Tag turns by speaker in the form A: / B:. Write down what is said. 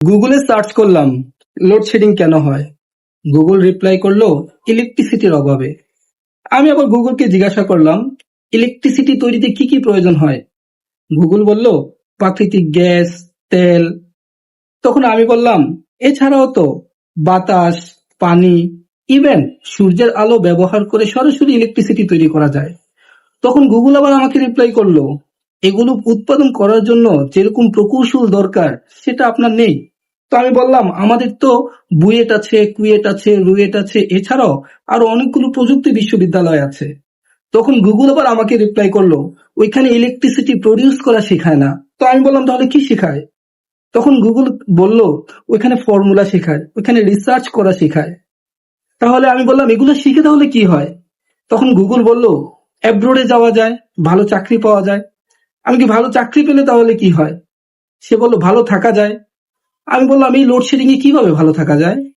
A: গুগলে সার্চ করলাম লোডশেডিং কেন হয়। গুগল রিপ্লাই করলো ইলেকট্রিসিটির অভাবে। আমি আবার গুগলকে জিজ্ঞাসা করলাম ইলেকট্রিসিটি তৈরিতে কি কি প্রয়োজন হয়। গুগল বলল প্রাকৃতিক গ্যাস, তেল। তখন আমি বললাম এছাড়াও তো বাতাস, পানি, ইভেন সূর্যের আলো ব্যবহার করে সরাসরি ইলেকট্রিসিটি তৈরি করা যায়। তখন গুগল আবার আমাকে রিপ্লাই করলো এগুলো উৎপাদন করার জন্য যেরকম প্রকৌশল দরকার সেটা আপনার নেই। তো আমি বললাম আমাদের তো বুয়েট আছে, কুয়েট আছে, রুয়েট আছে, এছাড়াও আরো অনেকগুলো প্রযুক্তি বিশ্ববিদ্যালয় আছে। তখন গুগল আবার আমাকে রিপ্লাই করলো ওইখানে ইলেকট্রিসিটি প্রডিউস করা শেখায় না। তো আমি বললাম তাহলে কি শেখায়। তখন গুগল বলল ওইখানে ফর্মুলা শেখায়, ওইখানে রিসার্চ করা শেখায়। তাহলে আমি বললাম এগুলো শিখে তাহলে কি হয়। তখন গুগল বলল অ্যাব্রোডে যাওয়া যায়, ভালো চাকরি পাওয়া যায়। আমি কি ভালো চাকরি পেলে তাহলে কি হয়। সে বলল ভালো থাকা যায়। আমি বললাম এই লোডশেডিং এ কিভাবে ভালো থাকা যায়।